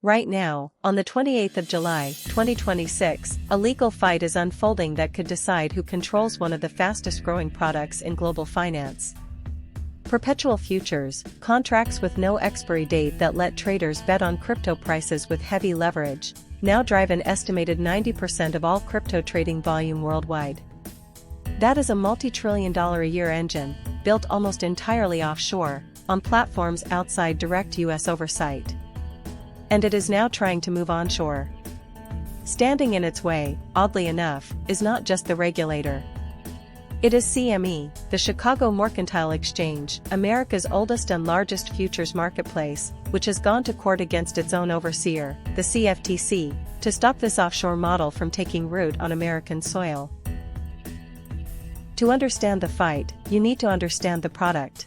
Right now, on the 28th of July, 2026, a legal fight is unfolding that could decide who controls one of the fastest-growing products in global finance. Perpetual futures, contracts with no expiry date that let traders bet on crypto prices with heavy leverage, now drive an estimated 90% of all crypto trading volume worldwide. That is a multi-trillion-dollar-a-year engine, built almost entirely offshore, on platforms outside direct U.S. oversight. And it is now trying to move onshore. Standing in its way, oddly enough, is not just the regulator. It is CME, the Chicago Mercantile Exchange, America's oldest and largest futures marketplace, which has gone to court against its own overseer, the CFTC, to stop this offshore model from taking root on American soil. To understand the fight, you need to understand the product.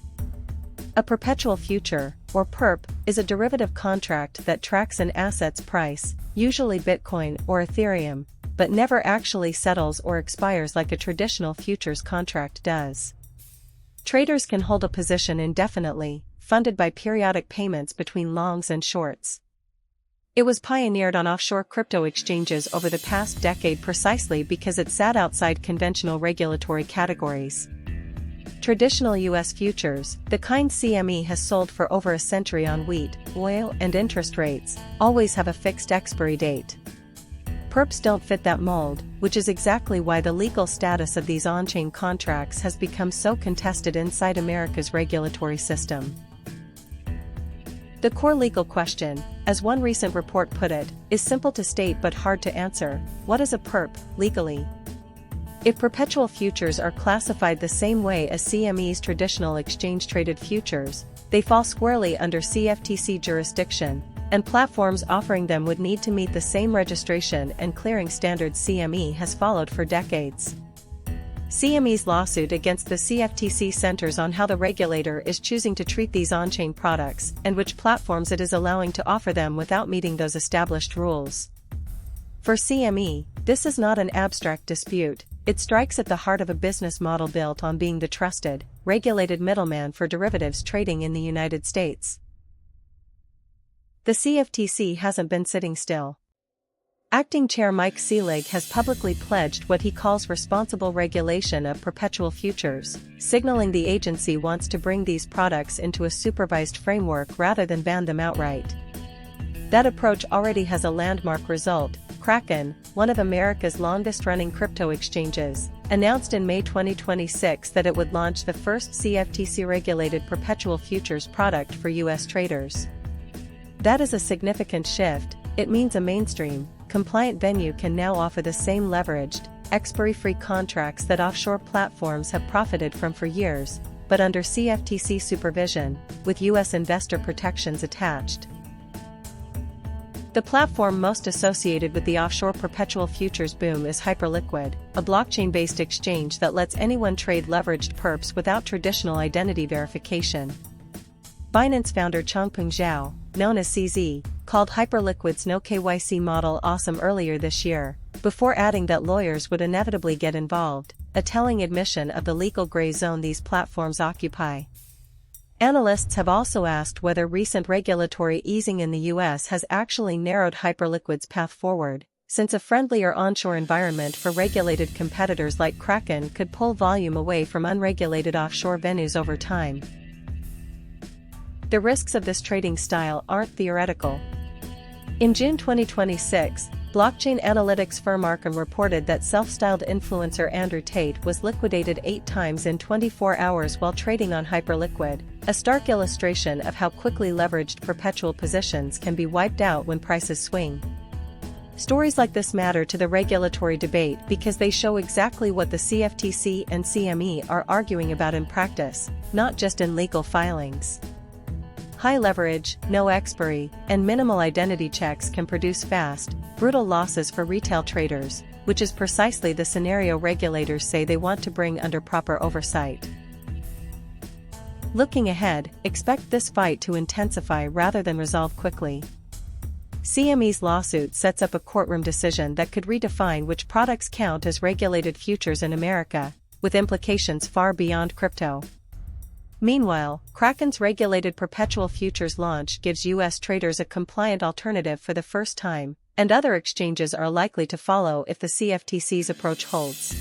A perpetual future, or perp, is a derivative contract that tracks an asset's price, usually Bitcoin or Ethereum, but never actually settles or expires like a traditional futures contract does. Traders can hold a position indefinitely, funded by periodic payments between longs and shorts. It was pioneered on offshore crypto exchanges over the past decade precisely because it sat outside conventional regulatory categories. Traditional U.S. futures, the kind CME has sold for over a century on wheat, oil, and interest rates, always have a fixed expiry date. Perps don't fit that mold, which is exactly why the legal status of these on-chain contracts has become so contested inside America's regulatory system. The core legal question, as one recent report put it, is simple to state but hard to answer: what is a perp, legally? If perpetual futures are classified the same way as CME's traditional exchange-traded futures, they fall squarely under CFTC jurisdiction, and platforms offering them would need to meet the same registration and clearing standards CME has followed for decades. CME's lawsuit against the CFTC centers on how the regulator is choosing to treat these on-chain products and which platforms it is allowing to offer them without meeting those established rules. For CME, this is not an abstract dispute. It strikes at the heart of a business model built on being the trusted, regulated middleman for derivatives trading in the United States. The CFTC hasn't been sitting still. Acting Chair Mike Selig has publicly pledged what he calls responsible regulation of perpetual futures, signaling the agency wants to bring these products into a supervised framework rather than ban them outright. That approach already has a landmark result. Kraken, one of America's longest-running crypto exchanges, announced in May 2026 that it would launch the first CFTC-regulated perpetual futures product for U.S. traders. That is a significant shift. It means a mainstream, compliant venue can now offer the same leveraged, expiry-free contracts that offshore platforms have profited from for years, but under CFTC supervision, with U.S. investor protections attached. The platform most associated with the offshore perpetual futures boom is Hyperliquid, a blockchain-based exchange that lets anyone trade leveraged perps without traditional identity verification. Binance founder Changpeng Zhao, known as CZ, called Hyperliquid's No-KYC model awesome earlier this year, before adding that lawyers would inevitably get involved, a telling admission of the legal gray zone these platforms occupy. Analysts have also asked whether recent regulatory easing in the U.S. has actually narrowed Hyperliquid's path forward, since a friendlier onshore environment for regulated competitors like Kraken could pull volume away from unregulated offshore venues over time. The risks of this trading style aren't theoretical. In June 2026, blockchain analytics firm Kraken reported that self-styled influencer Andrew Tate was liquidated 8 times in 24 hours while trading on Hyperliquid, a stark illustration of how quickly leveraged perpetual positions can be wiped out when prices swing. Stories like this matter to the regulatory debate because they show exactly what the CFTC and CME are arguing about in practice, not just in legal filings. High leverage, no expiry, and minimal identity checks can produce fast, brutal losses for retail traders, which is precisely the scenario regulators say they want to bring under proper oversight. Looking ahead, expect this fight to intensify rather than resolve quickly. CME's lawsuit sets up a courtroom decision that could redefine which products count as regulated futures in America, with implications far beyond crypto. Meanwhile, Kraken's regulated perpetual futures launch gives U.S. traders a compliant alternative for the first time, and other exchanges are likely to follow if the CFTC's approach holds.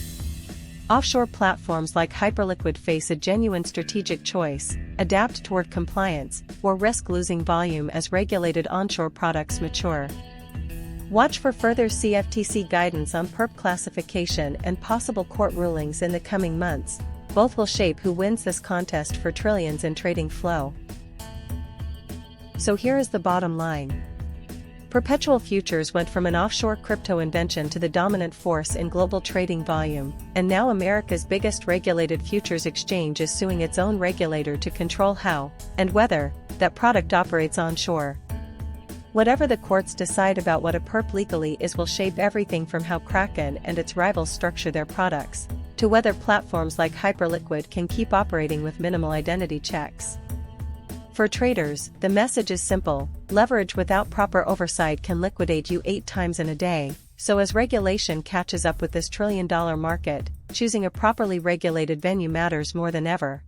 Offshore platforms like Hyperliquid face a genuine strategic choice: adapt toward compliance, or risk losing volume as regulated onshore products mature. Watch for further CFTC guidance on perp classification and possible court rulings in the coming months. Both will shape who wins this contest for trillions in trading flow. So here is the bottom line. Perpetual futures went from an offshore crypto invention to the dominant force in global trading volume, and now America's biggest regulated futures exchange is suing its own regulator to control how, and whether, that product operates onshore. Whatever the courts decide about what a perp legally is will shape everything from how Kraken and its rivals structure their products, to whether platforms like Hyperliquid can keep operating with minimal identity checks. For traders, the message is simple: leverage without proper oversight can liquidate you 8 times in a day, so as regulation catches up with this trillion-dollar market, choosing a properly regulated venue matters more than ever.